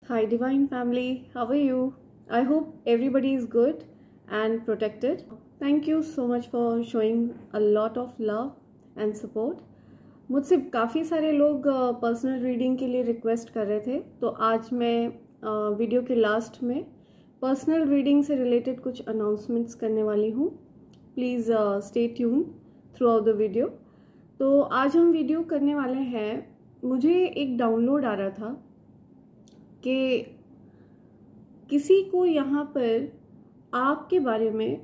Hi, Divine Family. How are you? I hope everybody is good and protected. Thank you so much for showing a lot of love and support. मुझसे काफ़ी सारे लोग personal reading के लिए request कर रहे थे, तो आज मैं वीडियो के लास्ट में पर्सनल रीडिंग से रिलेटेड कुछ अनाउंसमेंट्स करने वाली हूँ. Please stay tune through out the video. तो आज हम वीडियो करने वाले हैं. मुझे एक डाउनलोड आ रहा था कि किसी को यहाँ पर आपके बारे में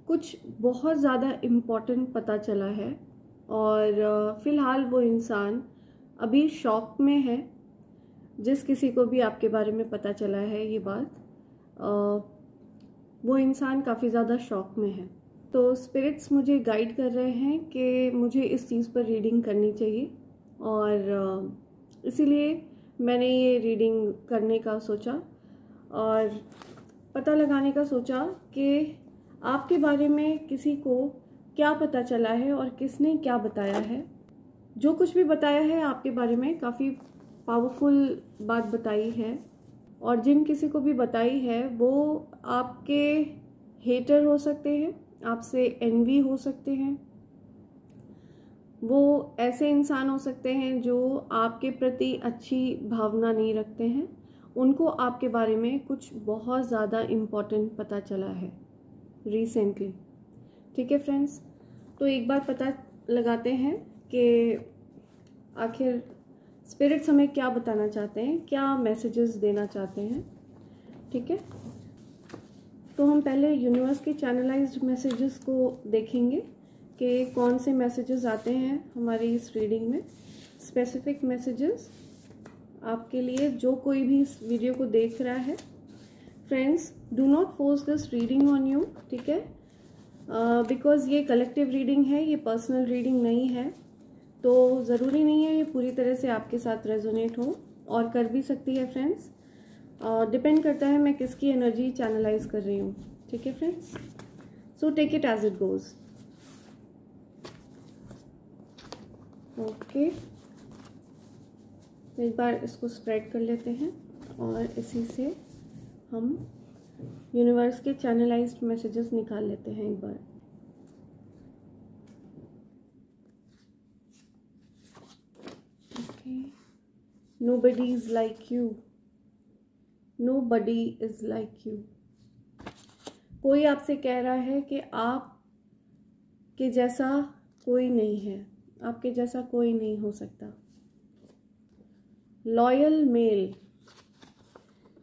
कुछ बहुत ज़्यादा इम्पोर्टेंट पता चला है और फ़िलहाल वो इंसान अभी शॉक में है. जिस किसी को भी आपके बारे में पता चला है ये बात, वो इंसान काफ़ी ज़्यादा शॉक में है. तो स्पिरिट्स मुझे गाइड कर रहे हैं कि मुझे इस चीज़ पर रीडिंग करनी चाहिए और इसीलिए मैंने ये रीडिंग करने का सोचा और पता लगाने का सोचा कि आपके बारे में किसी को क्या पता चला है और किसने क्या बताया है. जो कुछ भी बताया है आपके बारे में काफ़ी पावरफुल बात बताई है, और जिन किसी को भी बताई है वो आपके हेटर हो सकते हैं, आपसे एनवी हो सकते हैं, वो ऐसे इंसान हो सकते हैं जो आपके प्रति अच्छी भावना नहीं रखते हैं. उनको आपके बारे में कुछ बहुत ज़्यादा इम्पोर्टेंट पता चला है रिसेंटली. ठीक है फ्रेंड्स, तो एक बार पता लगाते हैं कि आखिर स्पिरिट्स हमें क्या बताना चाहते हैं, क्या मैसेजेस देना चाहते हैं. ठीक है, तो हम पहले यूनिवर्स के चैनलाइज्ड मैसेजेस को देखेंगे कि कौन से मैसेजेस आते हैं हमारी इस रीडिंग में. स्पेसिफिक मैसेजेस आपके लिए, जो कोई भी इस वीडियो को देख रहा है. Friends, do not force this reading on you. ठीक है, बिकॉज ये कलेक्टिव रीडिंग है, ये पर्सनल रीडिंग नहीं है, तो ज़रूरी नहीं है ये पूरी तरह से आपके साथ रेजोनेट हो, और कर भी सकती है फ्रेंड्स. डिपेंड करता है मैं किसकी एनर्जी चैनलाइज कर रही हूँ. ठीक है friends, so take it as it goes. Okay, एक बार इसको स्प्रेड कर लेते हैं और इसी से हम यूनिवर्स के चैनलाइज्ड मैसेजेस निकाल लेते हैं एक बार. Okay, nobody is like you. Nobody is like you. कोई आपसे कह रहा है कि आप के जैसा कोई नहीं है, आपके जैसा कोई नहीं हो सकता. Loyal male.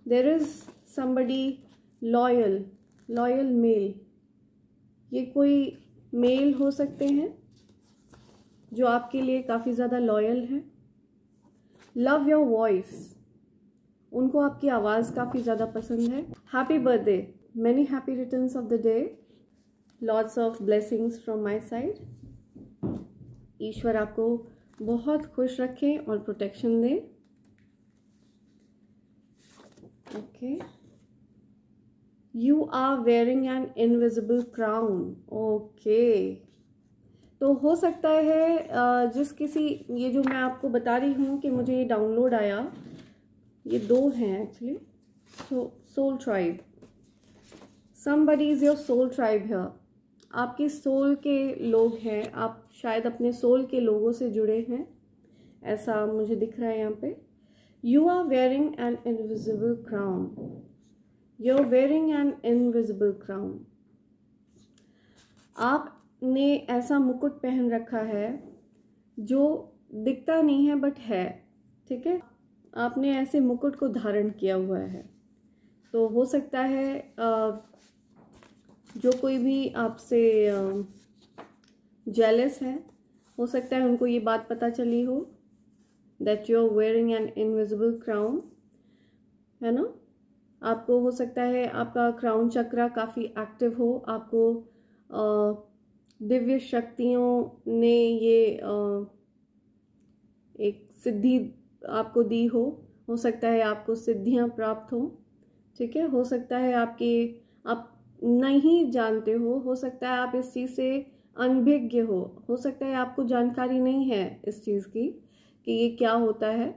There is somebody loyal. Loyal male, ये कोई मेल हो सकते हैं जो आपके लिए काफ़ी ज़्यादा लॉयल है. Love your voice. उनको आपकी आवाज़ काफ़ी ज़्यादा पसंद है. Happy birthday. Many happy returns of the day. Lots of blessings from my side. ईश्वर आपको बहुत खुश रखें और प्रोटेक्शन दें. Okay, you are wearing an invisible crown. Okay, तो हो सकता है जिस किसी, ये जो मैं आपको बता रही हूँ कि मुझे ये डाउनलोड आया, ये दो हैं actually. Soul tribe. Somebody is your soul tribe here. आपके सोल के लोग हैं, आप शायद अपने सोल के लोगों से जुड़े हैं, ऐसा मुझे दिख रहा है यहाँ पे. You are wearing an invisible crown. You are wearing an invisible crown. आपने ऐसा मुकुट पहन रखा है जो दिखता नहीं है बट है. ठीक है, आपने ऐसे मुकुट को धारण किया हुआ है. तो हो सकता है जो कोई भी आपसे जेलस है, हो सकता है उनको ये बात पता चली हो that you are wearing an invisible crown, है ना. आपको हो सकता है आपका क्राउन चक्रा काफ़ी एक्टिव हो, आपको दिव्य शक्तियों ने ये एक सिद्धि आपको दी हो सकता है आपको सिद्धियां प्राप्त हो. ठीक है, हो सकता है आप नहीं जानते हो सकता है आप इस चीज़ से अनभिज्ञ हो सकता है आपको जानकारी नहीं है इस चीज़ की कि ये क्या होता है.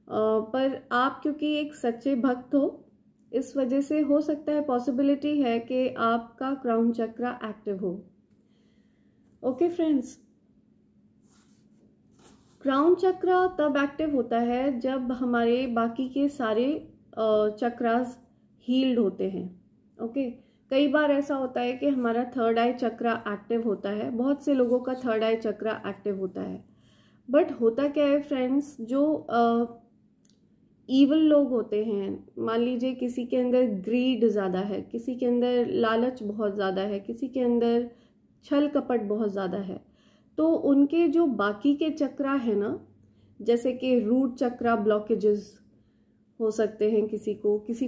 पर आप क्योंकि एक सच्चे भक्त हो, इस वजह से हो सकता है, पॉसिबिलिटी है कि आपका क्राउन चक्रा एक्टिव हो। ओके फ्रेंड्स, क्राउन चक्रा तब एक्टिव होता है जब हमारे बाकी के सारे चक्रास हील्ड होते हैं। ओके, कई बार ऐसा होता है कि हमारा थर्ड आई चक्रा एक्टिव होता है, बहुत से लोगों का थर्ड आई चक्रा एक्टिव होता है। बट होता क्या है फ्रेंड्स, जो ईवल लोग होते हैं, मान लीजिए किसी के अंदर ग्रीड ज़्यादा है, किसी के अंदर लालच बहुत ज़्यादा है, किसी के अंदर छल कपट बहुत ज़्यादा है, तो उनके जो बाकी के चक्रा है ना, जैसे कि रूट चक्रा ब्लॉकेजेस हो सकते हैं, किसी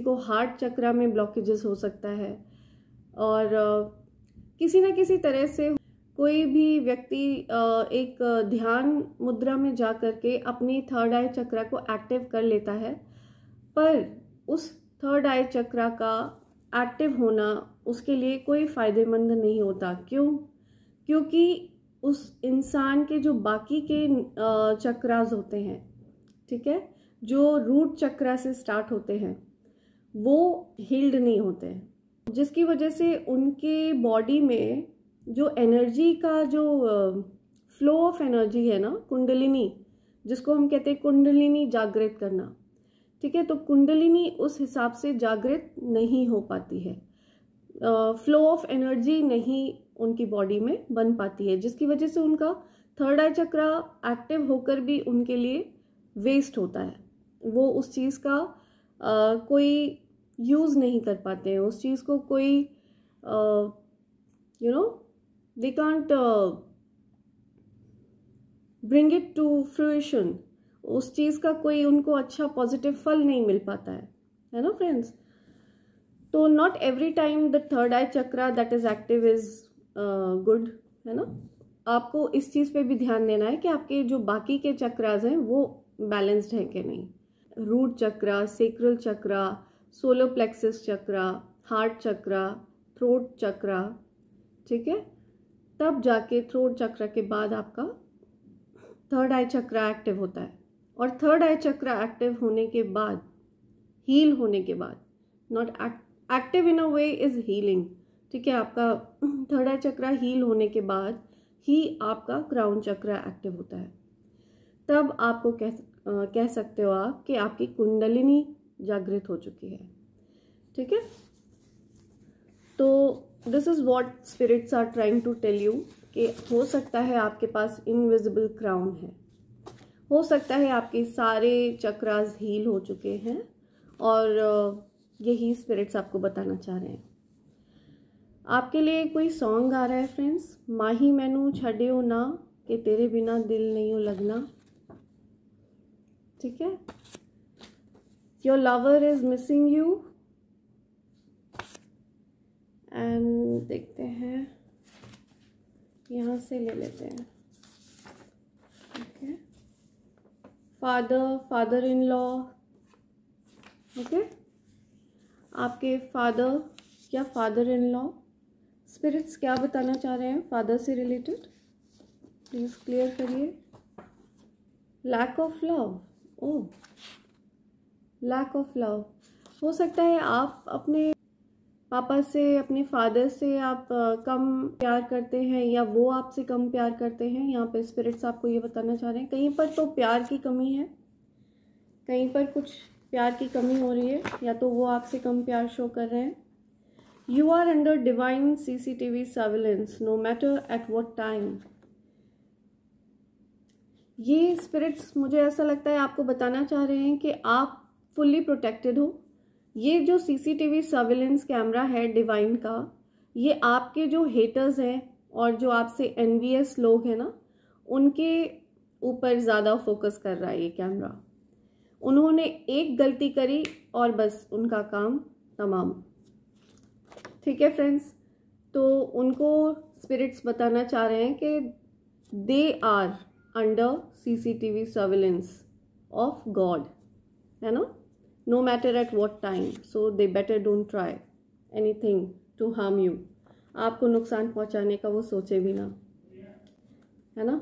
को हार्ट चक्रा में ब्लॉकेजेस हो सकता है, और किसी न किसी तरह से कोई भी व्यक्ति एक ध्यान मुद्रा में जा कर के अपनी थर्ड आई चक्रा को एक्टिव कर लेता है, पर उस थर्ड आई चक्रा का एक्टिव होना उसके लिए कोई फ़ायदेमंद नहीं होता। क्यों? क्योंकि उस इंसान के जो बाकी के चक्रास होते हैं, ठीक है, जो रूट चक्रा से स्टार्ट होते हैं, वो हील्ड नहीं होते हैं, जिसकी वजह से उनके बॉडी में जो एनर्जी का जो फ्लो ऑफ एनर्जी है ना, कुंडलिनी, जिसको हम कहते हैं कुंडलिनी जागृत करना, ठीक है, तो कुंडलिनी उस हिसाब से जागृत नहीं हो पाती है, फ्लो ऑफ एनर्जी नहीं उनकी बॉडी में बन पाती है, जिसकी वजह से उनका थर्ड आई चक्रा एक्टिव होकर भी उनके लिए वेस्ट होता है। वो उस चीज़ का कोई यूज़ नहीं कर पाते हैं, उस चीज़ को कोई they can't bring it to fruition, उस चीज़ का कोई उनको अच्छा पॉजिटिव फल नहीं मिल पाता है ना फ्रेंड्स। तो not every time the third I chakra that is active is good, है ना। आपको इस चीज़ पे भी ध्यान देना है कि आपके जो बाकी के चक्रास हैं वो बैलेंस्ड हैं कि नहीं। रूट चक्रा, सेक्रल चक्रा, सोलर प्लेक्सस चक्रा, हार्ट चक्रा, थ्रोट चक्रा, ठीक है, तब जाके थ्रोट चक्रा के बाद आपका थर्ड आई चक्रा एक्टिव होता है। और थर्ड आई चक्रा एक्टिव होने के बाद, हील होने के बाद, not active in a way is healing, ठीक है, आपका थर्ड आई चक्रा हील होने के बाद ही आपका क्राउन चक्रा एक्टिव होता है। तब आपको कह सकते हो आप कि आपकी कुंडलिनी जागृत हो चुकी है, ठीक है। तो this is what spirits are trying to tell you कि हो सकता है आपके पास इनविजिबल क्राउन है, हो सकता है आपके सारे चक्रास हील हो चुके हैं, और यही स्पिरिट्स आपको बताना चाह रहे हैं। आपके लिए कोई सॉन्ग आ रहा है फ्रेंड्स, माही मैनू छड्यो ना कि तेरे बिना दिल नहीं हो लगना, ठीक है। Your lover is missing you, and देखते हैं, यहाँ से ले लेते हैं, okay. Father in law, okay, आपके फादर या फादर इन लॉ, स्पिरिट्स क्या बताना चाह रहे हैं फादर से रिलेटेड, प्लीज क्लियर करिए। Lack of love, oh, lack of love, हो सकता है आप अपने पापा से, अपने फादर से आप कम प्यार करते हैं, या वो आपसे कम प्यार करते हैं। यहाँ पे स्पिरिट्स आपको ये बताना चाह रहे हैं, कहीं पर तो प्यार की कमी है, कहीं पर कुछ प्यार की कमी हो रही है, या तो वो आपसे कम प्यार शो कर रहे हैं। You are under divine CCTV surveillance no matter at what time. ये स्पिरिट्स मुझे ऐसा लगता है आपको बताना चाह रहे हैं कि आप फुल्ली प्रोटेक्टेड हो। ये जो CCTV सर्विलेंस कैमरा है डिवाइन का, ये आपके जो हेटर्स हैं और जो आपसे एनवियस लोग हैं ना, उनके ऊपर ज़्यादा फोकस कर रहा है ये कैमरा। उन्होंने एक गलती करी और बस उनका काम तमाम, ठीक है फ्रेंड्स। तो उनको स्पिरिट्स बताना चाह रहे हैं कि they are under CCTV surveillance of God, है ना, no matter at what time, so they better don't try anything to harm you। आपको नुकसान पहुंचाने का वो सोचे भी ना, है ना।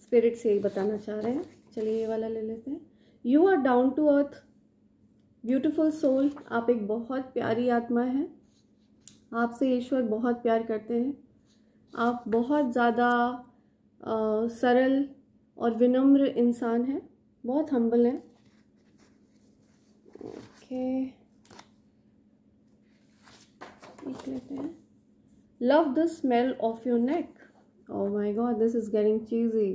स्पिरिट्स यही बताना चाह रहे हैं। चलिए ये वाला ले लेते हैं। You are down to earth, beautiful soul. आप एक बहुत प्यारी आत्मा है, आपसे ईश्वर बहुत प्यार करते हैं। आप बहुत ज़्यादा सरल और विनम्र इंसान हैं, बहुत हम्बल हैं। ओके, देख लेते हैं। Love the smell of your neck. Oh my God, this is getting cheesy.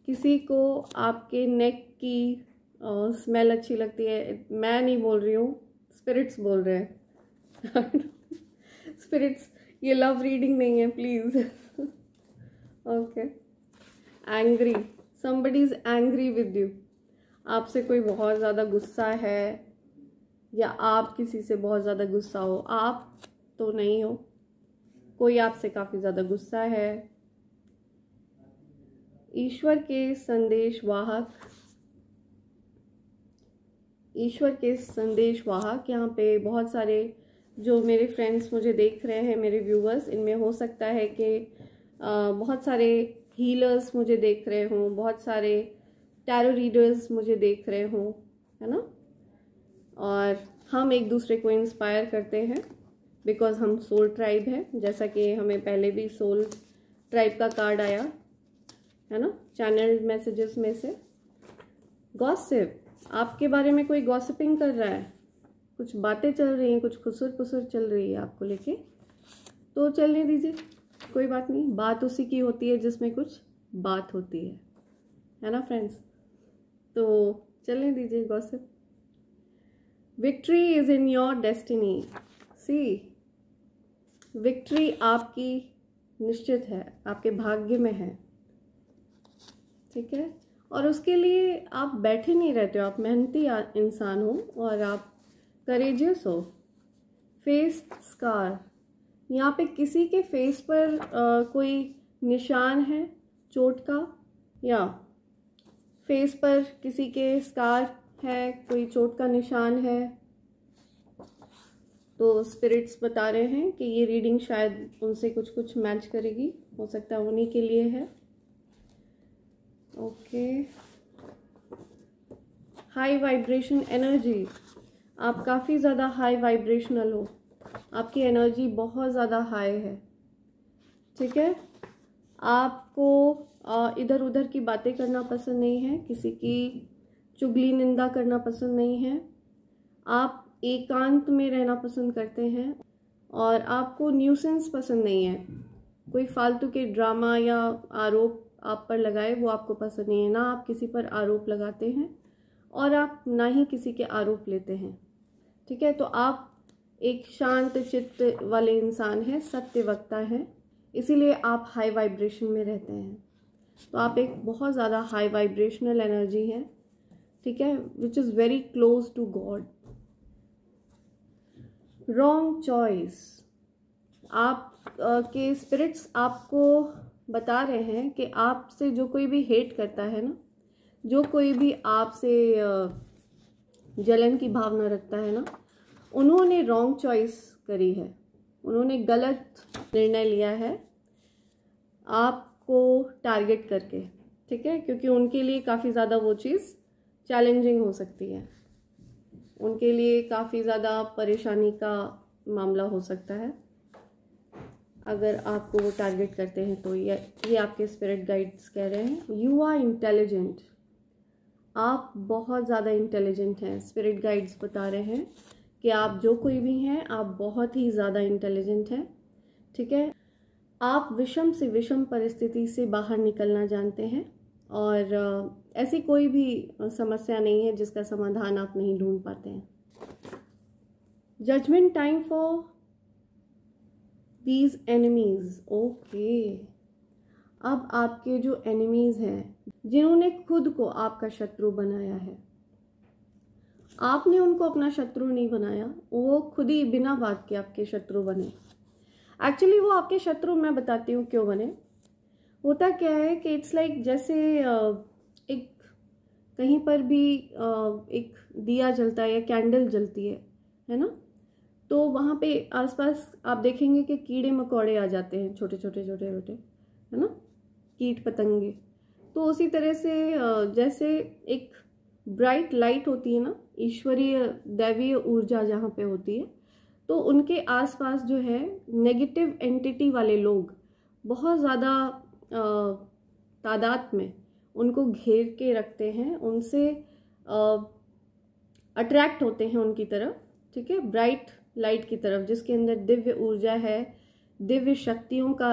किसी को आपके नेक की स्मेल अच्छी लगती है। मैं नहीं बोल रही हूँ, स्पिरिट्स बोल रहे हैं। स्पिरिट्स, ये लव रीडिंग नहीं है please. Okay, angry, somebody is angry with you। आपसे कोई बहुत ज़्यादा गुस्सा है या आप किसी से बहुत ज़्यादा गुस्सा हो। आप तो नहीं हो, कोई आपसे काफ़ी ज़्यादा गुस्सा है। ईश्वर के संदेश वाहक, ईश्वर के संदेश वाहक। यहाँ पे बहुत सारे जो मेरे फ्रेंड्स मुझे देख रहे हैं, मेरे व्यूवर्स, इनमें हो सकता है कि बहुत सारे हीलर्स मुझे देख रहे हों, बहुत सारे टैरो रीडर्स मुझे देख रहे हों, है ना। और हम एक दूसरे को इंस्पायर करते हैं बिकॉज हम सोल ट्राइब है। जैसा कि हमें पहले भी सोल ट्राइब का कार्ड आया है ना, चैनल मैसेजेस में से। गॉसिप, आपके बारे में कोई गॉसिपिंग कर रहा है, कुछ बातें चल रही हैं, कुछ खुसर पुसर चल रही है आपको लेके, तो चलने दीजिए, कोई बात नहीं। बात उसी की होती है जिसमें कुछ बात होती है ना फ्रेंड्स, तो चलने दीजिए gossip. Victory is in your destiny. See, victory आपकी निश्चित है, आपके भाग्य में है, ठीक है। और उसके लिए आप बैठे नहीं रहते हो, आप मेहनती इंसान हो और आप करेजियस हो। फेस स्कार, यहाँ पे किसी के फेस पर कोई निशान है चोट का, या फेस पर किसी के स्कार है, कोई चोट का निशान है, तो स्पिरिट्स बता रहे हैं कि ये रीडिंग शायद उनसे कुछ कुछ मैच करेगी, हो सकता है उन्हीं के लिए है। ओके, हाई वाइब्रेशन एनर्जी, आप काफ़ी ज़्यादा हाई वाइब्रेशनल हो, आपकी एनर्जी बहुत ज़्यादा हाई है, ठीक है। आपको इधर उधर की बातें करना पसंद नहीं है, किसी की चुगली निंदा करना पसंद नहीं है, आप एकांत में रहना पसंद करते हैं और आपको न्यूसेंस पसंद नहीं है। कोई फालतू के ड्रामा या आरोप आप पर लगाए वो आपको पसंद नहीं है, ना आप किसी पर आरोप लगाते हैं और आप ना ही किसी के आरोप लेते हैं, ठीक है। तो आप एक शांत चित्त वाले इंसान हैं, सत्यवक्ता हैं, इसीलिए आप हाई वाइब्रेशन में रहते हैं। तो आप एक बहुत ज़्यादा हाई वाइब्रेशनल एनर्जी है, ठीक है, which is very close to God. Wrong choice, आप के स्पिरिट्स आपको बता रहे हैं कि आपसे जो कोई भी हेट करता है ना, जो कोई भी आपसे जलन की भावना रखता है ना, उन्होंने रॉन्ग चॉइस करी है, उन्होंने गलत निर्णय लिया है आपको टारगेट करके, ठीक है। क्योंकि उनके लिए काफ़ी ज़्यादा वो चीज़ चैलेंजिंग हो सकती है, उनके लिए काफ़ी ज़्यादा परेशानी का मामला हो सकता है अगर आपको वो टारगेट करते हैं। तो ये आपके स्पिरिट गाइड्स कह रहे हैं, यू आर इंटेलिजेंट, आप बहुत ज़्यादा इंटेलिजेंट हैं। स्पिरिट गाइड्स बता रहे हैं कि आप जो कोई भी हैं, आप बहुत ही ज़्यादा इंटेलिजेंट हैं, ठीक है। आप विषम से विषम परिस्थिति से बाहर निकलना जानते हैं और ऐसी कोई भी समस्या नहीं है जिसका समाधान आप नहीं ढूंढ पाते हैं। Judgement time for these enemies. Okay, अब आपके जो एनिमीज हैं, जिन्होंने खुद को आपका शत्रु बनाया है, आपने उनको अपना शत्रु नहीं बनाया, वो खुद ही बिना बात के आपके शत्रु बने। एक्चुअली वो आपके शत्रु, मैं बताती हूँ क्यों बने। होता क्या है कि इट्स लाइक जैसे एक कहीं पर भी एक दिया जलता है या कैंडल जलती है ना, तो वहाँ पे आसपास आप देखेंगे कि कीड़े मकोड़े आ जाते हैं, छोटे छोटे छोटे छोटे, है ना, कीट पतंगे। तो उसी तरह से जैसे एक ब्राइट लाइट होती है ना, ईश्वरीय दैवीय ऊर्जा जहाँ पे होती है, तो उनके आसपास जो है नेगेटिव एंटिटी वाले लोग बहुत ज़्यादा तादाद में उनको घेर के रखते हैं, उनसे अट्रैक्ट होते हैं उनकी तरफ, ठीक है, ब्राइट लाइट की तरफ, जिसके अंदर दिव्य ऊर्जा है, दिव्य शक्तियों का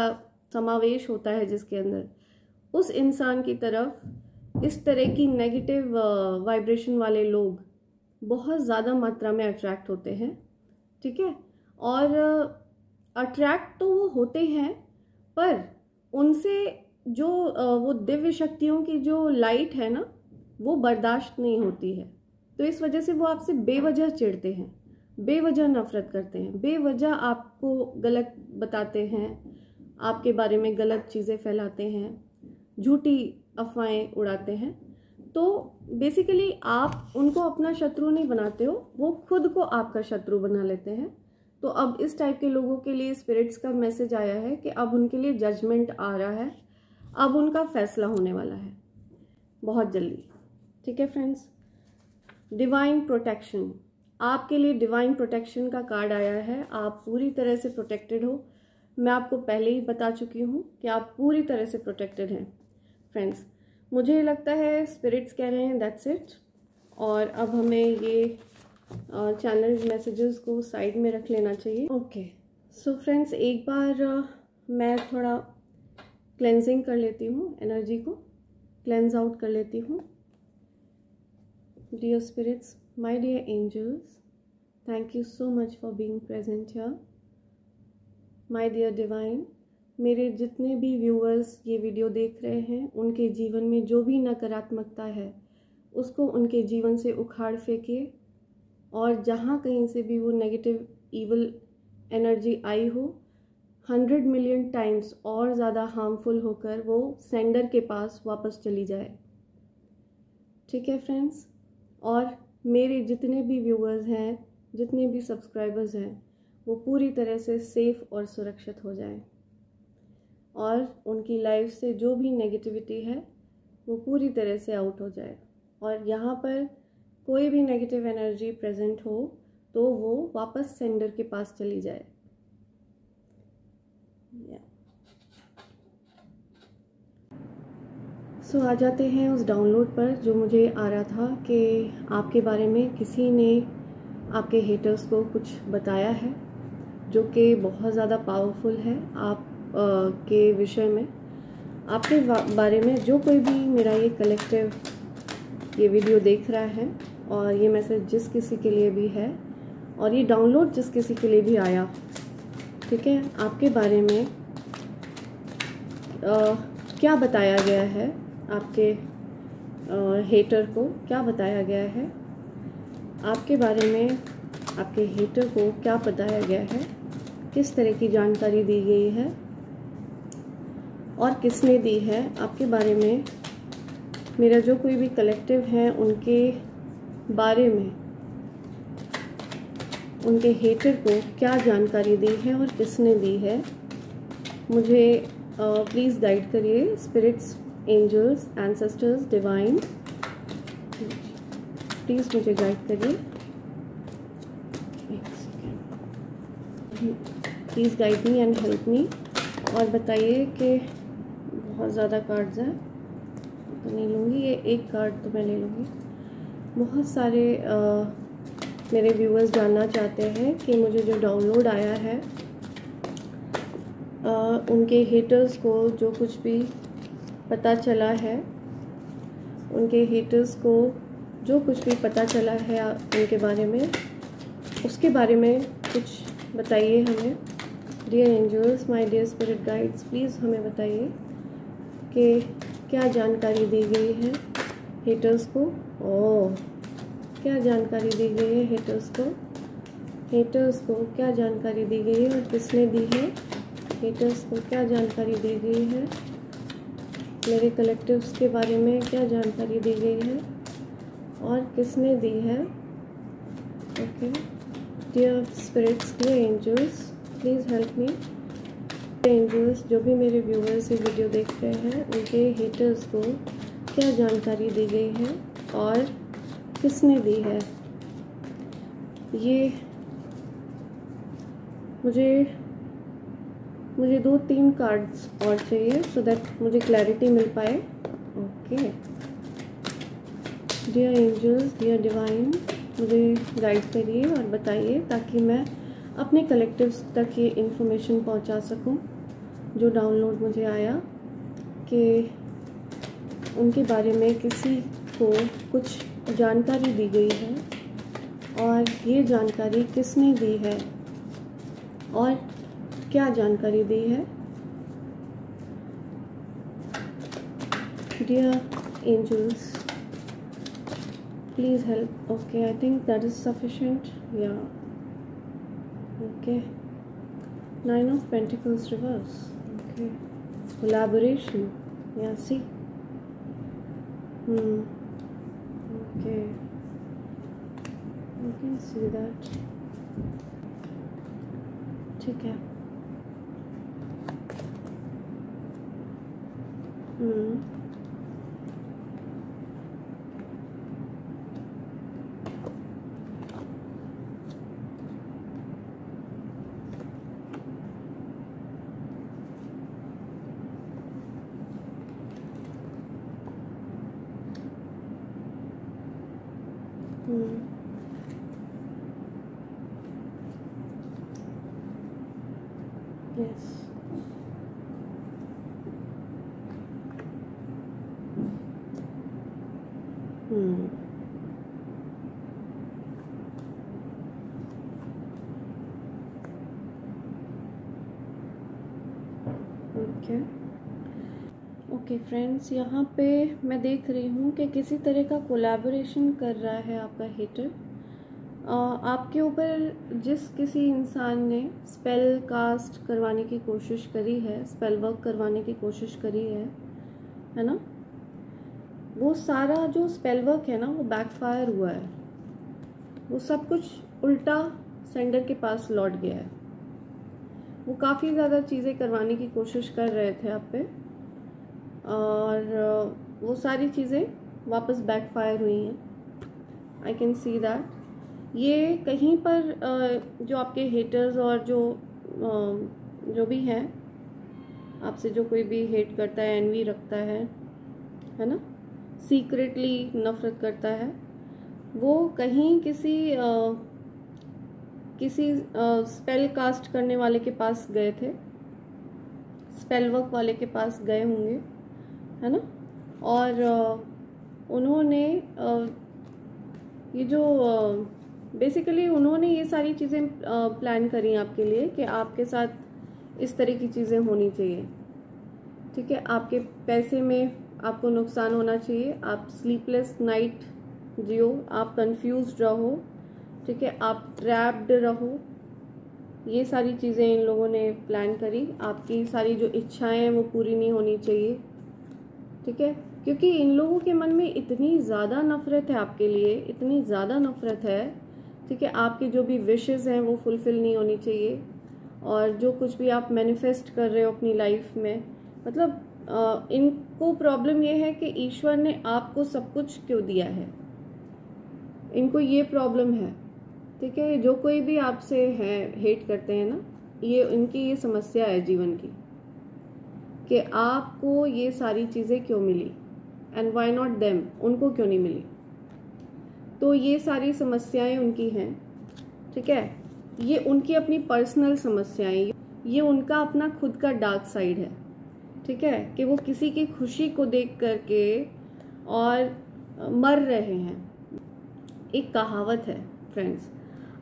समावेश होता है जिसके अंदर, उस इंसान की तरफ इस तरह की नेगेटिव वाइब्रेशन वाले लोग बहुत ज़्यादा मात्रा में अट्रैक्ट होते हैं, ठीक है। और अट्रैक्ट तो वो होते हैं, पर उनसे जो वो दिव्य शक्तियों की जो लाइट है ना, वो बर्दाश्त नहीं होती है, तो इस वजह से वो आपसे बेवजह चिढ़ते हैं, बेवजह नफरत करते हैं, बेवजह आपको गलत बताते हैं, आपके बारे में गलत चीज़ें फैलाते हैं, झूठी अफवाहें उड़ाते हैं। तो बेसिकली आप उनको अपना शत्रु नहीं बनाते हो, वो खुद को आपका शत्रु बना लेते हैं। तो अब इस टाइप के लोगों के लिए स्पिरिट्स का मैसेज आया है कि अब उनके लिए जजमेंट आ रहा है, अब उनका फैसला होने वाला है बहुत जल्दी, ठीक है फ्रेंड्स। डिवाइन प्रोटेक्शन, आपके लिए डिवाइन प्रोटेक्शन का कार्ड आया है। आप पूरी तरह से प्रोटेक्टेड हो, मैं आपको पहले ही बता चुकी हूँ कि आप पूरी तरह से प्रोटेक्टेड हैं फ्रेंड्स। मुझे लगता है स्पिरिट्स कह रहे हैं दैट्स इट, और अब हमें ये चैनल मैसेजेस को साइड में रख लेना चाहिए। ओके सो फ्रेंड्स, एक बार मैं थोड़ा क्लेंजिंग कर लेती हूँ, एनर्जी को क्लेंज आउट कर लेती हूँ। Dear spirits, my dear angels, thank you so much for being present here. My dear divine, मेरे जितने भी व्यूअर्स ये वीडियो देख रहे हैं, उनके जीवन में जो भी नकारात्मकता है उसको उनके जीवन से उखाड़ फेंकिए, और जहाँ कहीं से भी वो नेगेटिव ईवल एनर्जी आई हो, 100 मिलियन टाइम्स और ज़्यादा हार्मफुल होकर वो सेंडर के पास वापस चली जाए, ठीक है फ्रेंड्स। और मेरे जितने भी व्यूअर्स हैं, जितने भी सब्सक्राइबर्स हैं, वो पूरी तरह से सेफ़ और सुरक्षित हो जाएं, और उनकी लाइफ से जो भी नेगेटिविटी है वो पूरी तरह से आउट हो जाए, और यहाँ पर कोई भी नेगेटिव एनर्जी प्रेजेंट हो तो वो वापस सेंडर के पास चली जाए। सो आ जाते हैं उस डाउनलोड पर जो मुझे आ रहा था कि आपके बारे में किसी ने आपके हेटर्स को कुछ बताया है जो कि बहुत ज़्यादा पावरफुल है आप के विषय में, आपके बारे में। जो कोई भी मेरा ये कलेक्टिव ये वीडियो देख रहा है, और ये मैसेज जिस किसी के लिए भी है, और ये डाउनलोड जिस किसी के लिए भी आया, ठीक है, आपके बारे में क्या बताया गया है, आपके हेटर को क्या बताया गया है, आपके बारे में आपके हेटर को क्या बताया गया है, किस तरह की जानकारी दी गई है और किसने दी है, आपके बारे में मेरा जो कोई भी कलेक्टिव है उनके बारे में उनके हेटर को क्या जानकारी दी है और किसने दी है, मुझे प्लीज़ गाइड करिए। Spirits, angels, ancestors, divine, please मुझे गाइड करिए। एक second, please guide me and help me, और बताइए कि बहुत ज़्यादा कार्ड्स हैं तो नहीं लूँगी, ये एक कार्ड तो मैं ले लूँगी। बहुत सारे मेरे व्यूअर्स जानना चाहते हैं कि मुझे जो डाउनलोड आया है, उनके हेटर्स को जो कुछ भी पता चला है, उनके हेटर्स को जो कुछ भी पता चला है उनके बारे में, उसके बारे में कुछ बताइए हमें। Dear angels, my dear spirit guides, please हमें बताइए कि क्या जानकारी दी गई है हेटर्स को। क्या जानकारी दी गई है हेटर्स को, हेटर्स को क्या जानकारी दी गई है और किसने दी है, हेटर्स को क्या जानकारी दी गई है, मेरे कलेक्टिव्स के बारे में क्या जानकारी दी गई है और किसने दी है। Okay dear spirits, dear angels, please help me. Angels, जो भी मेरे व्यूअर्स ये वीडियो देख रहे हैं, उनके हेटर्स को क्या जानकारी दी गई है और किसने दी है? ये मुझे 2-3 कार्ड्स और चाहिए सो दैट मुझे क्लैरिटी मिल पाए। Okay, dear angels, dear divine, मुझे गाइड करिए और बताइए ताकि मैं अपने कलेक्टिव्स तक ये इन्फॉर्मेशन पहुंचा सकूं जो डाउनलोड मुझे आया कि उनके बारे में किसी को कुछ जानकारी दी गई है और ये जानकारी किसने दी है और क्या जानकारी दी है। Dear angels, please help. Okay, I think that is sufficient. Yeah. Okay, 9 of Pentacles reverse. Okay, collaboration. Yeah, see. Okay, you can see that. ठीक है। Yes. ओके फ्रेंड्स, यहाँ पे मैं देख रही हूँ कि किसी तरह का कोलैबोरेशन कर रहा है आपका हेटर आपके ऊपर। जिस किसी इंसान ने स्पेल कास्ट करवाने की कोशिश करी है, स्पेल वर्क करवाने की कोशिश करी है ना, वो सारा जो स्पेल वर्क है ना वो बैकफायर हुआ है। वो सब कुछ उल्टा सेंडर के पास लौट गया है। वो काफ़ी ज़्यादा चीज़ें करवाने की कोशिश कर रहे थे आप पे और वो सारी चीज़ें वापस बैकफायर हुई हैं। I can see that. ये कहीं पर जो आपके हेटर्स और जो भी हैं, आपसे जो कोई भी हेट करता है, एनवी रखता है ना, सीक्रेटली नफरत करता है, वो कहीं किसी स्पेल कास्ट करने वाले के पास गए थे, स्पेल वर्क वाले के पास गए होंगे, है ना। और उन्होंने ये जो बेसिकली उन्होंने ये सारी चीज़ें प्लान करी आपके लिए कि आपके साथ इस तरह की चीज़ें होनी चाहिए। ठीक है, आपके पैसे में आपको नुकसान होना चाहिए, आप स्लीपलेस नाइट जियो, आप कंफ्यूज्ड रहो, ठीक है, आप ट्रैप्ड रहो। ये सारी चीज़ें इन लोगों ने प्लान करी। आपकी सारी जो इच्छाएं हैं वो पूरी नहीं होनी चाहिए, ठीक है, क्योंकि इन लोगों के मन में इतनी ज़्यादा नफ़रत है आपके लिए, इतनी ज़्यादा नफ़रत है, ठीक है। आपकी जो भी विशेस हैं वो फुलफ़िल नहीं होनी चाहिए और जो कुछ भी आप मैनिफेस्ट कर रहे हो अपनी लाइफ में, मतलब इनको प्रॉब्लम ये है कि ईश्वर ने आपको सब कुछ क्यों दिया है, इनको ये प्रॉब्लम है, ठीक है। जो कोई भी आपसे है हेट करते हैं ना, ये इनकी ये समस्या है जीवन की कि आपको ये सारी चीज़ें क्यों मिली एंड व्हाई नॉट देम, उनको क्यों नहीं मिली। तो ये सारी समस्याएं उनकी हैं, ठीक है। ये उनकी अपनी पर्सनल समस्याएं, ये उनका अपना खुद का डार्क साइड है, ठीक है, कि वो किसी की खुशी को देख करके और मर रहे हैं। एक कहावत है फ्रेंड्स,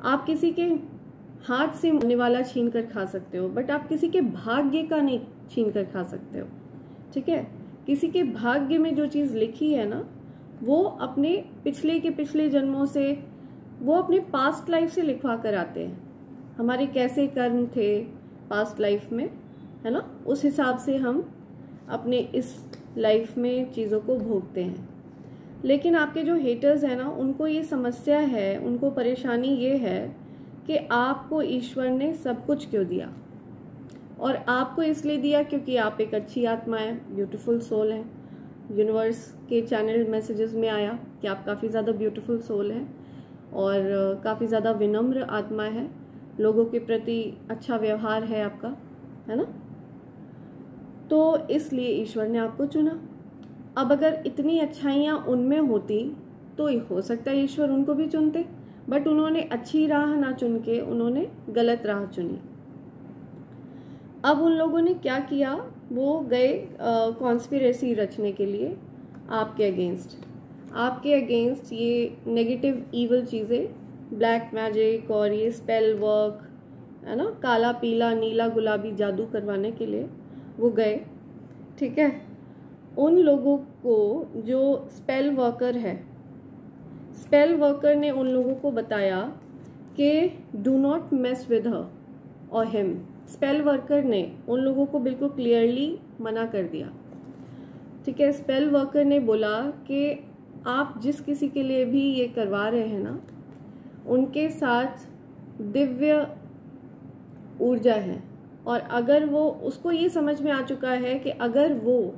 आप किसी के हाथ से मरने वाला छीन कर खा सकते हो, बट आप किसी के भाग्य का नहीं छीन कर खा सकते हो, ठीक है। किसी के भाग्य में जो चीज़ लिखी है ना, वो अपने पिछले जन्मों से, वो अपने पास्ट लाइफ से लिखवा कर आते हैं। हमारे कैसे कर्म थे पास्ट लाइफ में, है ना, उस हिसाब से हम अपने इस लाइफ में चीज़ों को भोगते हैं। लेकिन आपके जो हेटर्स हैं ना, उनको ये समस्या है, उनको परेशानी ये है कि आपको ईश्वर ने सब कुछ क्यों दिया, और आपको इसलिए दिया क्योंकि आप एक अच्छी आत्मा है, ब्यूटीफुल सोल है, यूनिवर्स के चैनल मैसेजेस में आया कि आप काफ़ी ज़्यादा ब्यूटीफुल सोल है और काफ़ी ज़्यादा विनम्र आत्मा है, लोगों के प्रति अच्छा व्यवहार है आपका, है ना। तो इसलिए ईश्वर ने आपको चुना। अब अगर इतनी अच्छाइयाँ उनमें होती तो हो सकता है ईश्वर उनको भी चुनते, बट उन्होंने अच्छी राह ना चुन के उन्होंने गलत राह चुनी। अब उन लोगों ने क्या किया, वो गए कॉन्स्पिरेसी रचने के लिए आपके अगेंस्ट ये नेगेटिव ईवल चीज़ें, ब्लैक मैजिक और ये स्पेल वर्क, है ना, काला पीला नीला गुलाबी जादू करवाने के लिए वो गए। ठीक है, उन लोगों को जो स्पेल वर्कर ने उन लोगों को बताया कि do not mess with her और हिम। स्पेल वर्कर ने उन लोगों को बिल्कुल क्लियरली मना कर दिया। ठीक है, स्पेल वर्कर ने बोला कि आप जिस किसी के लिए भी ये करवा रहे हैं ना, उनके साथ दिव्य ऊर्जा है, और अगर वो, उसको ये समझ में आ चुका है कि अगर वो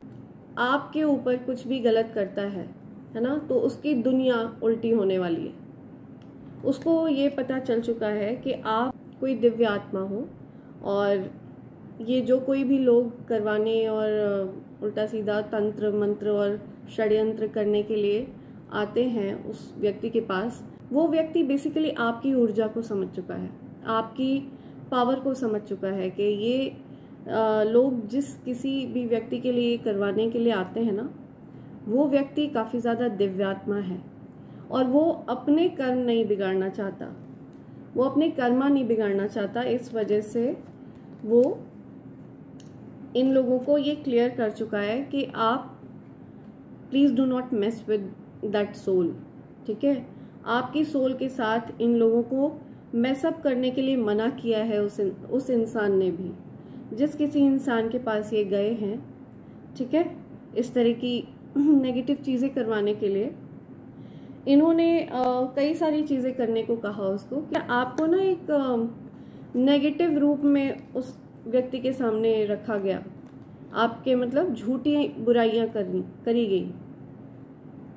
आपके ऊपर कुछ भी गलत करता है ना, तो उसकी दुनिया उल्टी होने वाली है। उसको ये पता चल चुका है कि आप कोई दिव्य आत्मा हो, और ये जो कोई भी लोग करवाने और उल्टा सीधा तंत्र मंत्र और षड्यंत्र करने के लिए आते हैं उस व्यक्ति के पास, वो व्यक्ति बेसिकली आपकी ऊर्जा को समझ चुका है, आपकी पावर को समझ चुका है कि ये लोग जिस किसी भी व्यक्ति के लिए करवाने के लिए आते हैं ना, वो व्यक्ति काफ़ी ज़्यादा दिव्यात्मा है, और वो अपने कर्म नहीं बिगाड़ना चाहता, वो अपने कर्मा नहीं बिगाड़ना चाहता। इस वजह से वो इन लोगों को ये क्लियर कर चुका है कि आप please do not mess with that soul. ठीक है, आपकी सोल के साथ इन लोगों को मैसअप करने के लिए मना किया है उस इंसान ने भी, जिस किसी इंसान के पास ये गए हैं। ठीक है, इस तरह की नेगेटिव चीज़ें करवाने के लिए इन्होंने कई सारी चीज़ें करने को कहा उसको, कि आपको ना एक नेगेटिव रूप में उस व्यक्ति के सामने रखा गया, आपके मतलब झूठी बुराइयां करी गई,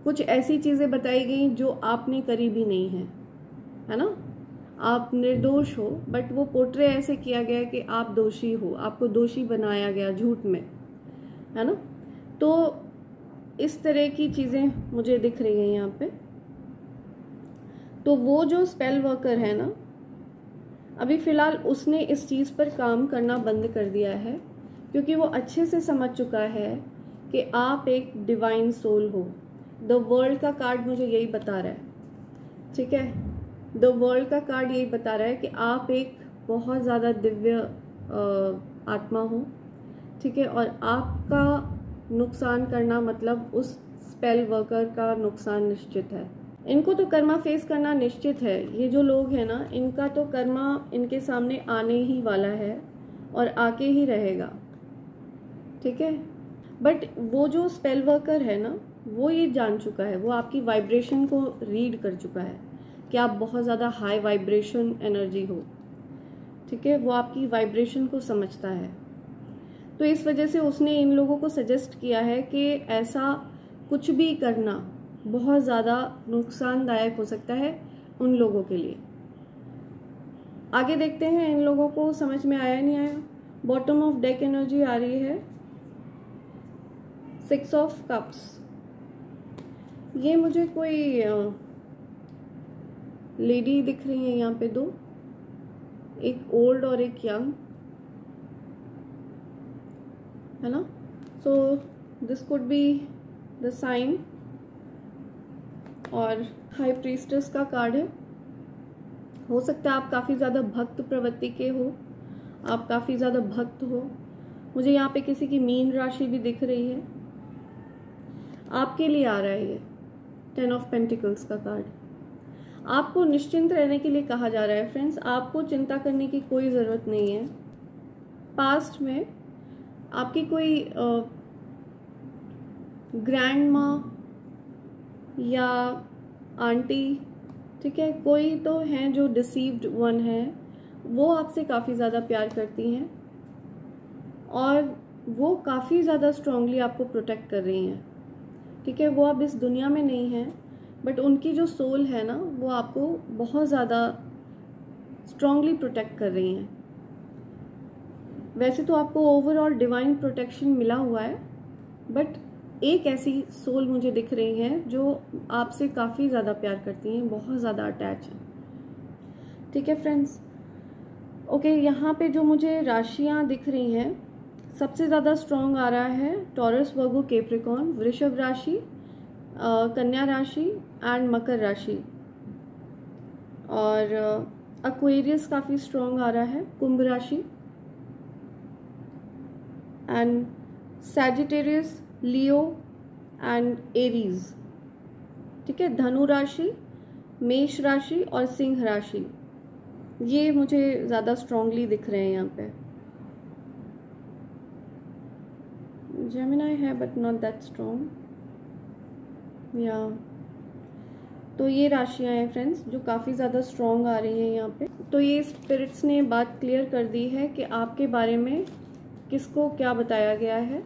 कुछ ऐसी चीज़ें बताई गई जो आपने करी भी नहीं है ना। आप निर्दोष हो, बट वो पोर्ट्रे ऐसे किया गया कि आप दोषी हो, आपको दोषी बनाया गया झूठ में, है ना। तो इस तरह की चीज़ें मुझे दिख रही हैं यहाँ पे। तो वो जो स्पेल वर्कर है ना, अभी फ़िलहाल उसने इस चीज़ पर काम करना बंद कर दिया है, क्योंकि वो अच्छे से समझ चुका है कि आप एक डिवाइन सोल हो। द वर्ल्ड का कार्ड मुझे यही बता रहा है। ठीक है, द वर्ल्ड का कार्ड यही बता रहा है कि आप एक बहुत ज़्यादा दिव्य आत्मा हो। ठीक है, और आपका नुकसान करना मतलब उस स्पेल वर्कर का नुकसान निश्चित है। इनको तो कर्मा फेस करना निश्चित है। ये जो लोग हैं ना, इनका तो कर्मा इनके सामने आने ही वाला है और आके ही रहेगा। ठीक है, बट वो जो स्पेल वर्कर है ना, वो ये जान चुका है, वो आपकी वाइब्रेशन को रीड कर चुका है कि आप बहुत ज़्यादा हाई वाइब्रेशन एनर्जी हो। ठीक है, वो आपकी वाइब्रेशन को समझता है। तो इस वजह से उसने इन लोगों को सजेस्ट किया है कि ऐसा कुछ भी करना बहुत ज़्यादा नुकसानदायक हो सकता है उन लोगों के लिए। आगे देखते हैं इन लोगों को समझ में आया नहीं आया। बॉटम ऑफ डेक एनर्जी आ रही है 6 ऑफ कप्स। ये मुझे कोई लेडी दिख रही है यहाँ पे, दो, एक ओल्ड और एक यंग, है ना। So this could be the sign, और हाई प्रीस्टेस का कार्ड है। हो सकता है आप काफ़ी ज़्यादा भक्त प्रवृत्ति के हो, आप काफ़ी ज़्यादा भक्त हो। मुझे यहाँ पे किसी की मीन राशि भी दिख रही है, आपके लिए आ रहा है ये 10 ऑफ पेंटिकल्स का कार्ड। आपको निश्चिंत रहने के लिए कहा जा रहा है फ्रेंड्स, आपको चिंता करने की कोई ज़रूरत नहीं है। पास्ट में आपकी कोई ग्रैंड माँ या आंटी, ठीक है, कोई तो हैं जो डिसीव्ड वन है, वो आपसे काफ़ी ज़्यादा प्यार करती हैं और वो काफ़ी ज़्यादा स्ट्रांगली आपको प्रोटेक्ट कर रही हैं। ठीक है, वो अब इस दुनिया में नहीं है, बट उनकी जो सोल है ना, वो आपको बहुत ज़्यादा स्ट्रांगली प्रोटेक्ट कर रही हैं। वैसे तो आपको ओवरऑल डिवाइन प्रोटेक्शन मिला हुआ है, बट एक ऐसी सोल मुझे दिख रही है जो आपसे काफ़ी ज़्यादा प्यार करती हैं, बहुत ज़्यादा अटैच हैं। ठीक है फ्रेंड्स, ओके, यहाँ पे जो मुझे राशियाँ दिख रही हैं, सबसे ज़्यादा स्ट्रॉन्ग आ रहा है टॉरस, वर्गो, कैप्रिकॉर्न, वृषभ राशि, कन्या राशि एंड मकर राशि, और एक्वेरियस काफ़ी स्ट्रॉन्ग आ रहा है, कुंभ राशि, and Sagittarius, Leo and Aries. ठीक है, धनु राशि, मेष राशि और सिंह राशि, ये मुझे ज़्यादा स्ट्रांगली दिख रहे हैं यहाँ पे। जेमिनाई है बट नॉट दैट स्ट्रॉन्ग, या तो ये राशियाँ हैं फ्रेंड्स जो काफ़ी ज़्यादा स्ट्रॉन्ग आ रही हैं यहाँ पे। तो ये स्पिरिट्स ने बात क्लियर कर दी है कि आपके बारे में किसको क्या बताया गया है।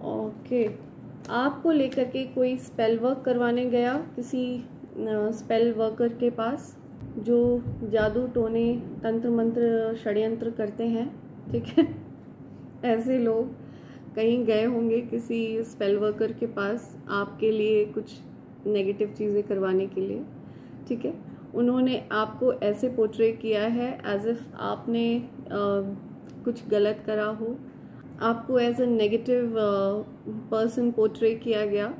ओके, आपको लेकर के कोई स्पेल वर्क करवाने गया किसी स्पेल वर्कर के पास, जो जादू टोने तंत्र मंत्र षड्यंत्र करते हैं। ठीक है, ऐसे लोग कहीं गए होंगे किसी स्पेल वर्कर के पास आपके लिए कुछ नेगेटिव चीज़ें करवाने के लिए। ठीक है, उन्होंने आपको ऐसे पोर्ट्रे किया है एज इफ आपने कुछ गलत करा हो, आपको as a negative person portray किया गया।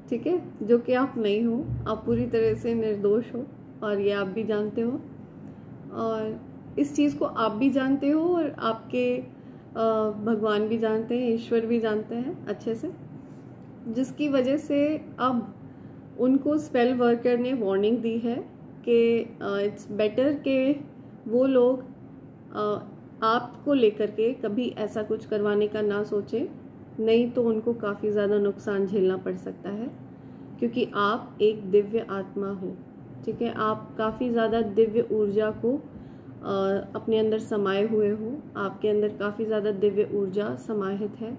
ठीक है, जो कि आप नहीं हो, आप पूरी तरह से निर्दोष हो और ये आप भी जानते हो, और इस चीज़ को आप भी जानते हो और आपके भगवान भी जानते हैं, ईश्वर भी जानते हैं अच्छे से, जिसकी वजह से अब उनको स्पेल वर्कर ने वार्निंग दी है कि इट्स बेटर कि वो लोग आपको लेकर के कभी ऐसा कुछ करवाने का ना सोचें, नहीं तो उनको काफ़ी ज़्यादा नुकसान झेलना पड़ सकता है, क्योंकि आप एक दिव्य आत्मा हो। ठीक है, आप काफ़ी ज़्यादा दिव्य ऊर्जा को अपने अंदर समाये हुए हो, आपके अंदर काफ़ी ज़्यादा दिव्य ऊर्जा समाहित है।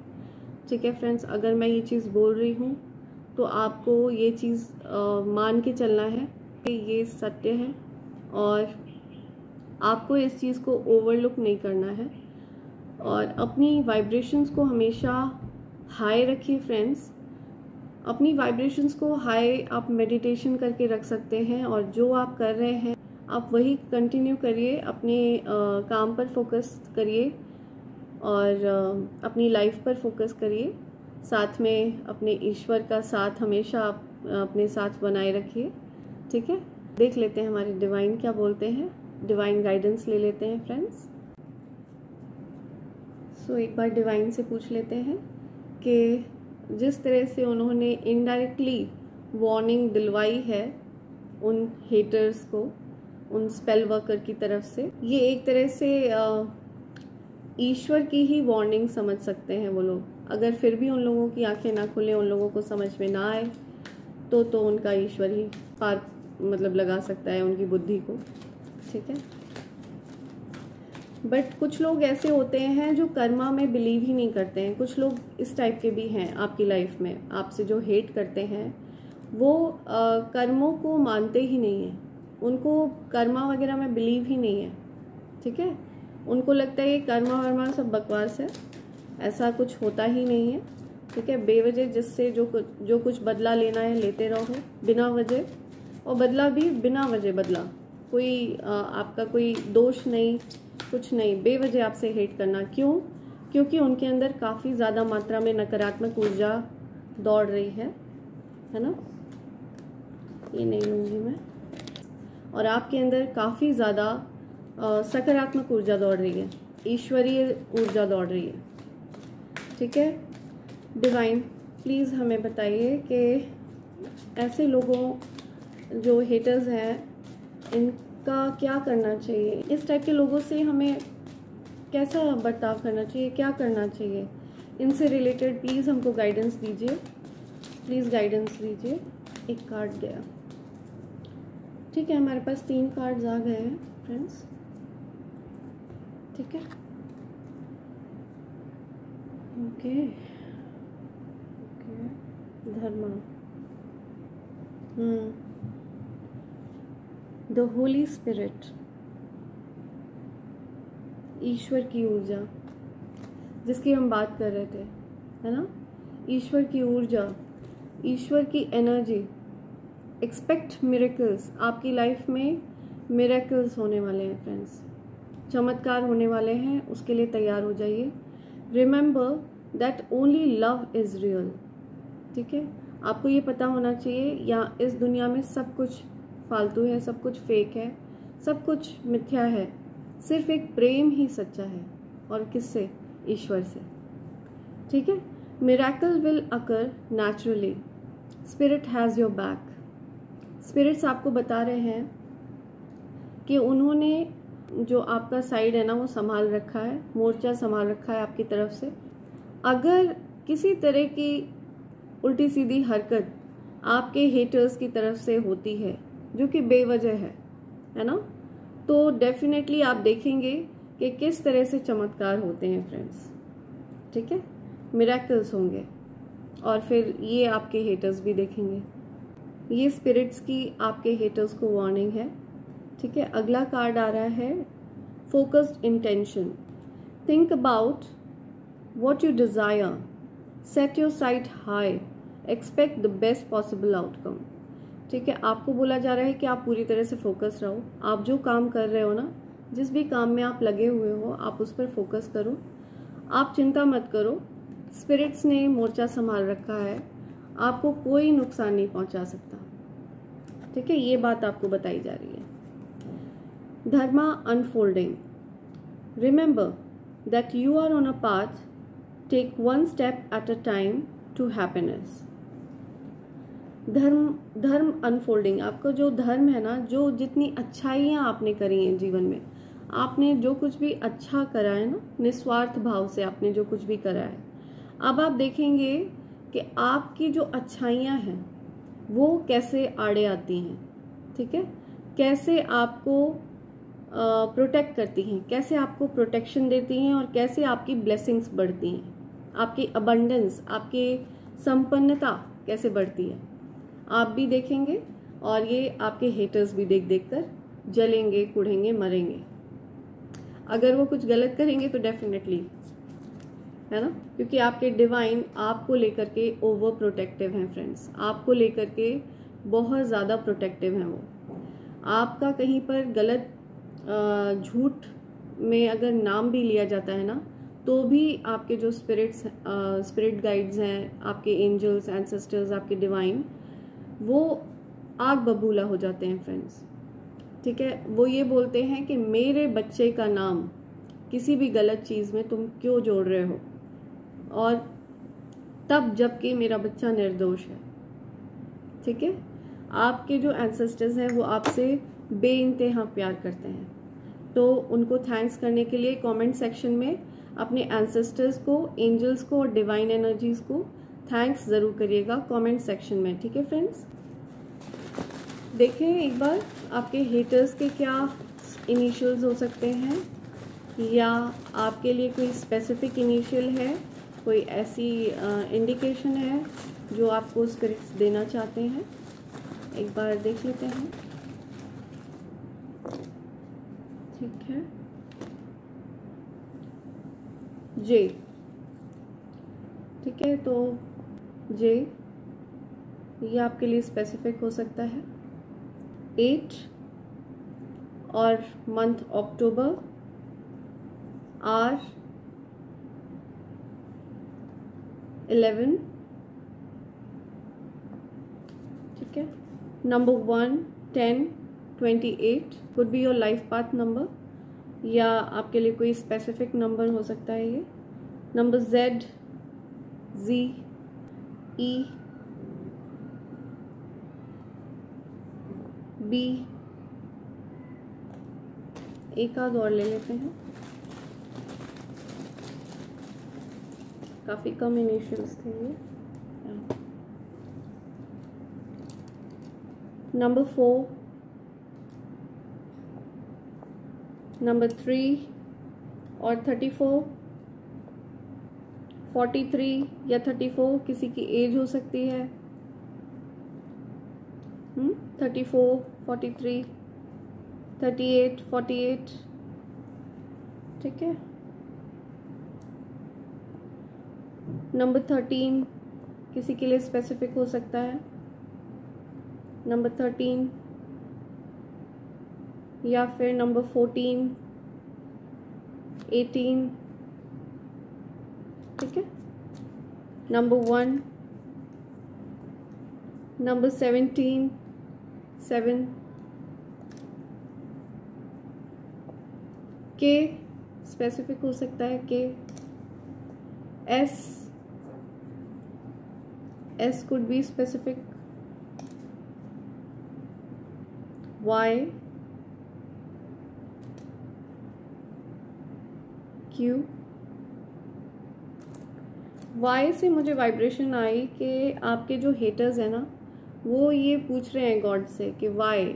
ठीक है फ्रेंड्स, अगर मैं ये चीज़ बोल रही हूँ तो आपको ये चीज़ मान के चलना है कि ये सत्य है, और आपको इस चीज़ को ओवरलुक नहीं करना है, और अपनी वाइब्रेशंस को हमेशा हाई रखिए फ्रेंड्स। अपनी वाइब्रेशंस को हाई आप मेडिटेशन करके रख सकते हैं, और जो आप कर रहे हैं आप वही कंटिन्यू करिए, अपने काम पर फोकस करिए और अपनी लाइफ पर फोकस करिए, साथ में अपने ईश्वर का साथ हमेशा आप अपने साथ बनाए रखिए। ठीक है, देख लेते हैं हमारे डिवाइन क्या बोलते हैं, डिवाइन गाइडेंस ले लेते हैं फ्रेंड्स। सो एक बार डिवाइन से पूछ लेते हैं कि जिस तरह से उन्होंने इनडायरेक्टली वार्निंग दिलवाई है उन हेटर्स को, उन स्पेल वर्कर की तरफ से, ये एक तरह से ईश्वर की ही वार्निंग समझ सकते हैं वो लोग। अगर फिर भी उन लोगों की आंखें ना खुले, उन लोगों को समझ में ना आए, तो उनका ईश्वर ही पार मतलब लगा सकता है उनकी बुद्धि को। ठीक है, बट कुछ लोग ऐसे होते हैं जो कर्मा में बिलीव ही नहीं करते हैं। कुछ लोग इस टाइप के भी हैं आपकी लाइफ में, आपसे जो हेट करते हैं वो कर्मों को मानते ही नहीं हैं, उनको कर्मा वगैरह में बिलीव ही नहीं है। ठीक है, उनको लगता है ये कर्मा वर्मा सब बकवास है, ऐसा कुछ होता ही नहीं है। ठीक है, बेवजह जिससे जो कुछ बदला लेना है लेते रहो बिना वजह, और बदला भी बिना वजह बदला, कोई आपका कोई दोष नहीं, कुछ नहीं, बेवजह आपसे हेट करना। क्यों? क्योंकि उनके अंदर काफ़ी ज़्यादा मात्रा में नकारात्मक ऊर्जा दौड़ रही है ना। ये नहीं लूँगी मैं। और आपके अंदर काफ़ी ज़्यादा सकारात्मक ऊर्जा दौड़ रही है, ईश्वरीय ऊर्जा दौड़ रही है। ठीक है, डिवाइन प्लीज़ हमें बताइए कि ऐसे लोगों जो हेटर्स हैं इनका क्या करना चाहिए, इस टाइप के लोगों से हमें कैसा बर्ताव करना चाहिए, क्या करना चाहिए, इनसे रिलेटेड प्लीज़ हमको गाइडेंस दीजिए, प्लीज़ गाइडेंस दीजिए। एक कार्ड गया। ठीक है, हमारे पास 3 कार्ड्स आ गए हैं फ्रेंड्स। ठीक है, okay okay, Dharma, the holy spirit, ईश्वर की ऊर्जा जिसकी हम बात कर रहे थे, है ना। ईश्वर की ऊर्जा, ईश्वर की एनर्जी। एक्सपेक्ट मिरेकल्स, आपकी लाइफ में मिरेकल्स होने वाले हैं फ्रेंड्स, चमत्कार होने वाले हैं, उसके लिए तैयार हो जाइए। Remember that only love is real, ठीक है। आपको ये पता होना चाहिए यहाँ इस दुनिया में सब कुछ फालतू है, सब कुछ फेक है, सब कुछ मिथ्या है, सिर्फ एक प्रेम ही सच्चा है। और किससे? ईश्वर से, ठीक है। Miracle will occur naturally, spirit has your back. Spirits आपको बता रहे हैं कि उन्होंने जो आपका साइड है ना वो संभाल रखा है, मोर्चा संभाल रखा है आपकी तरफ से। अगर किसी तरह की उल्टी सीधी हरकत आपके हेटर्स की तरफ से होती है जो कि बेवजह है ना, तो डेफिनेटली आप देखेंगे कि किस तरह से चमत्कार होते हैं फ्रेंड्स, ठीक है। मिरेकल्स होंगे और फिर ये आपके हेटर्स भी देखेंगे। ये स्पिरिट्स की आपके हेटर्स को वार्निंग है, ठीक है। अगला कार्ड आ रहा है focused intention. Think about what you desire, set your site high, expect the best possible outcome, ठीक है। आपको बोला जा रहा है कि आप पूरी तरह से फोकस रहो। आप जो काम कर रहे हो ना, जिस भी काम में आप लगे हुए हो, आप उस पर फोकस करो, आप चिंता मत करो। स्पिरिट्स ने मोर्चा संभाल रखा है, आपको कोई नुकसान नहीं पहुंचा सकता, ठीक है। ये बात आपको बताई जा रही है। Dharma unfolding, remember that you are on a path, take one step at a time to happiness. Dharma unfolding, आपका जो धर्म है ना, जो जितनी अच्छाइयाँ आपने करी हैं जीवन में, आपने जो कुछ भी अच्छा करा है ना, निस्वार्थ भाव से आपने जो कुछ भी करा है, अब आप देखेंगे कि आपकी जो अच्छाइयाँ हैं वो कैसे आड़े आती हैं, ठीक है। कैसे आपको प्रोटेक्ट करती हैं, कैसे आपको प्रोटेक्शन देती हैं और कैसे आपकी ब्लेसिंग्स बढ़ती हैं, आपकी अबंडेंस, आपकी संपन्नता कैसे बढ़ती है, आप भी देखेंगे और ये आपके हेटर्स भी देख देख कर जलेंगे, कुढ़ेंगे, मरेंगे। अगर वो कुछ गलत करेंगे तो डेफिनेटली, है ना, क्योंकि आपके डिवाइन आपको लेकर के ओवर प्रोटेक्टिव हैं फ्रेंड्स, आपको लेकर के बहुत ज़्यादा प्रोटेक्टिव हैं वो। आपका कहीं पर गलत झूठ में अगर नाम भी लिया जाता है ना, तो भी आपके जो स्पिरिट गाइड्स हैं, आपके एंजल्स, एंसेस्टर्स, आपके डिवाइन, वो आग बबूला हो जाते हैं फ्रेंड्स, ठीक है। वो ये बोलते हैं कि मेरे बच्चे का नाम किसी भी गलत चीज़ में तुम क्यों जोड़ रहे हो, और तब जबकि मेरा बच्चा निर्दोष है, ठीक है। आपके जो एंसेस्टर्स हैं वो आपसे बेइंतहा प्यार करते हैं, तो उनको थैंक्स करने के लिए कमेंट सेक्शन में अपने एंसेस्टर्स को, एंजल्स को और डिवाइन एनर्जीज को थैंक्स ज़रूर करिएगा कमेंट सेक्शन में, ठीक है फ्रेंड्स। देखें एक बार आपके हेटर्स के क्या इनिशियल्स हो सकते हैं, या आपके लिए कोई स्पेसिफिक इनिशियल है, कोई ऐसी इंडिकेशन है जो आपको स्पिरिट्स देना चाहते हैं। एक बार देख लेते हैं, ठीक है। जे, ठीक है, तो जे ये आपके लिए स्पेसिफिक हो सकता है। 8 और मंथ अक्टूबर, आर 11, ठीक है। Number 1, 10, 28 could be your life path number, या आपके लिए कोई स्पेसिफिक नंबर हो सकता है ये। Number Z, Z, E, B, एक आध और ले लेते हैं, काफ़ी कम इनिशियल्स थे ये। नंबर 4, नंबर 3 और 34, 43 या 34 किसी की एज हो सकती है। 34, 43, 38, 48, ठीक है। नंबर 13 किसी के लिए स्पेसिफिक हो सकता है, नंबर 13, या फिर नंबर 14, 18, ठीक है। नंबर 1, नंबर 17, 7, के स्पेसिफिक हो सकता है, के। S could be specific, Y, Q। Y से मुझे वाइब्रेशन आई कि आपके जो हेटर्स हैं ना, वो ये पूछ रहे हैं गॉड से कि वाई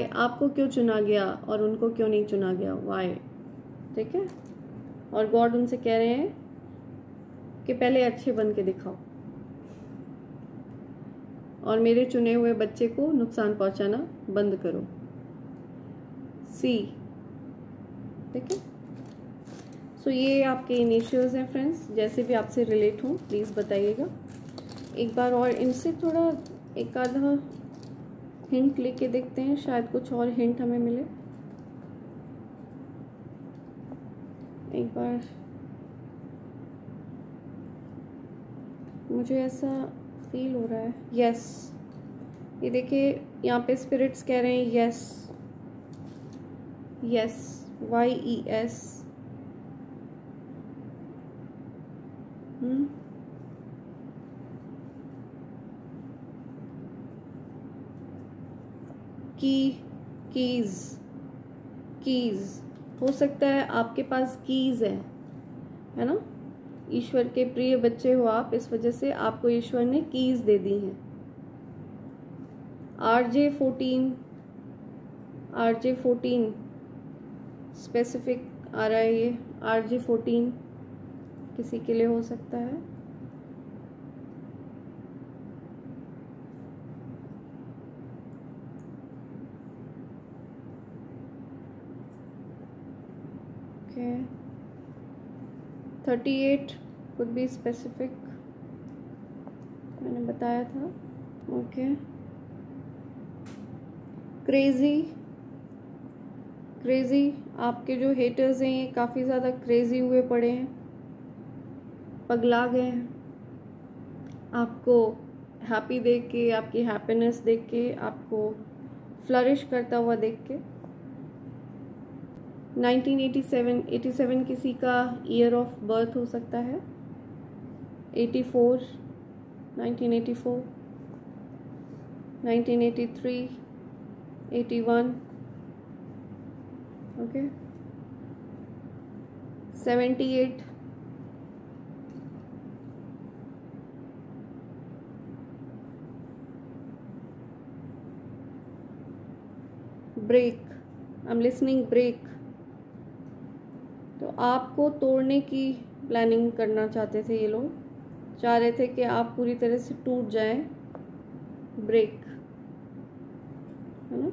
आपको क्यों चुना गया और उनको क्यों नहीं चुना गया, वाई, ठीक है। और गॉड उनसे कह रहे हैं कि पहले अच्छे बन के दिखाओ और मेरे चुने हुए बच्चे को नुकसान पहुंचाना बंद करो, सी, ठीक है। सो ये आपके इनिशियल्स हैं फ्रेंड्स, जैसे भी आपसे रिलेट हों प्लीज़ बताइएगा। एक बार और इनसे थोड़ा एक आधा हिंट लेके देखते हैं, शायद कुछ और हिंट हमें मिले। एक बार मुझे ऐसा फील हो रहा है, यस, ये देखिए यहाँ पे स्पिरिट्स कह रहे हैं यस, यस, YES, कीज हो सकता है आपके पास कीज है ना। ईश्वर के प्रिय बच्चे हो आप, इस वजह से आपको ईश्वर ने कीज दे दी हैं। RJ14 स्पेसिफिक आ रहा है, ये RJ14 किसी के लिए हो सकता है। ओके, 38 कुड बी स्पेसिफिक, मैंने बताया था। ओके, क्रेजी आपके जो हेटर्स हैं ये काफ़ी ज़्यादा क्रेजी हुए पड़े हैं, पगला गए हैं आपको हैप्पी देख के, आपकी हैप्पीनेस देख के, आपको फ्लरिश करता हुआ देख के। 1987 किसी का ईयर ऑफ बर्थ हो सकता है, 1984, 1983, 81, okay, 78, break, I am listening, break, तो आपको तोड़ने की प्लानिंग करना चाहते थे ये लोग, चाह रहे थे कि आप पूरी तरह से टूट जाएं, ब्रेक, है ना।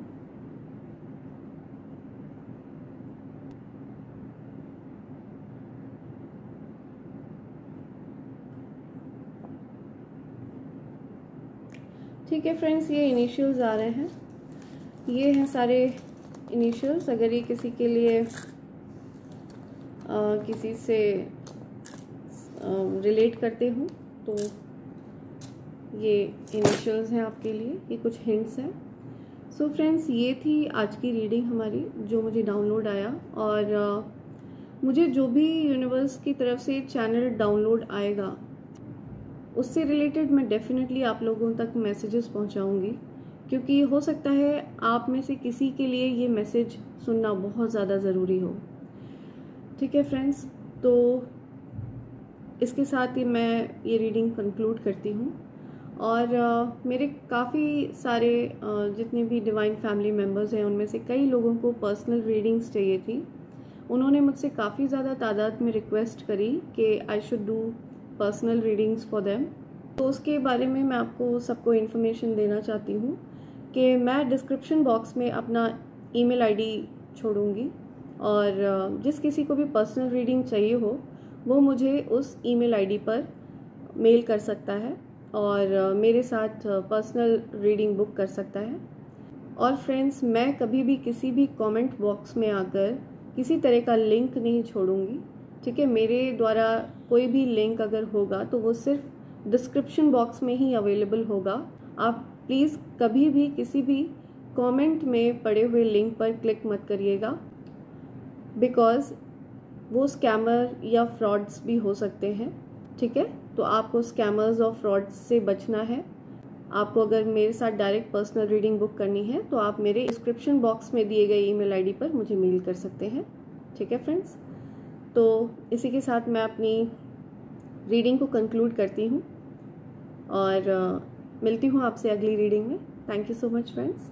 ठीक है फ्रेंड्स, ये इनिशियल्स आ रहे हैं, ये हैं सारे इनिशियल्स। अगर ये किसी के लिए किसी से रिलेट करते हो तो ये इनिशियल्स हैं आपके लिए, ये कुछ हिंट्स हैं। सो फ्रेंड्स, ये थी आज की रीडिंग हमारी जो मुझे डाउनलोड आया, और मुझे जो भी यूनिवर्स की तरफ से चैनल डाउनलोड आएगा उससे रिलेटेड मैं डेफिनेटली आप लोगों तक मैसेजेस पहुंचाऊंगी, क्योंकि हो सकता है आप में से किसी के लिए ये मैसेज सुनना बहुत ज़्यादा ज़रूरी हो। ठीक है फ्रेंड्स, तो इसके साथ ही मैं ये रीडिंग कंक्लूड करती हूँ। और मेरे काफ़ी सारे जितने भी डिवाइन फैमिली मेम्बर्स हैं उनमें से कई लोगों को पर्सनल रीडिंग्स चाहिए थी, उन्होंने मुझसे काफ़ी ज़्यादा तादाद में रिक्वेस्ट करी कि I should do personal readings for them. तो उसके बारे में मैं आपको सबको इन्फॉर्मेशन देना चाहती हूँ कि मैं डिस्क्रिप्शन बॉक्स में अपना ईमेल आईडी छोड़ूंगी, और जिस किसी को भी पर्सनल रीडिंग चाहिए हो वो मुझे उस ईमेल आईडी पर मेल कर सकता है और मेरे साथ पर्सनल रीडिंग बुक कर सकता है। और फ्रेंड्स, मैं कभी भी किसी भी कमेंट बॉक्स में आकर किसी तरह का लिंक नहीं छोड़ूंगी, ठीक है। मेरे द्वारा कोई भी लिंक अगर होगा तो वो सिर्फ डिस्क्रिप्शन बॉक्स में ही अवेलेबल होगा। आप प्लीज़ कभी भी किसी भी कमेंट में पड़े हुए लिंक पर क्लिक मत करिएगा, बिकॉज़ वो स्कैमर या फ्रॉड्स भी हो सकते हैं, ठीक है। तो आपको स्कैमर्स और फ्रॉड्स से बचना है। आपको अगर मेरे साथ डायरेक्ट पर्सनल रीडिंग बुक करनी है तो आप मेरे डिस्क्रिप्शन बॉक्स में दिए गए ईमेल आईडी पर मुझे मेल कर सकते हैं, ठीक है फ्रेंड्स। तो इसी के साथ मैं अपनी रीडिंग को कंक्लूड करती हूँ और मिलती हूँ आपसे अगली रीडिंग में। Thank you so much friends.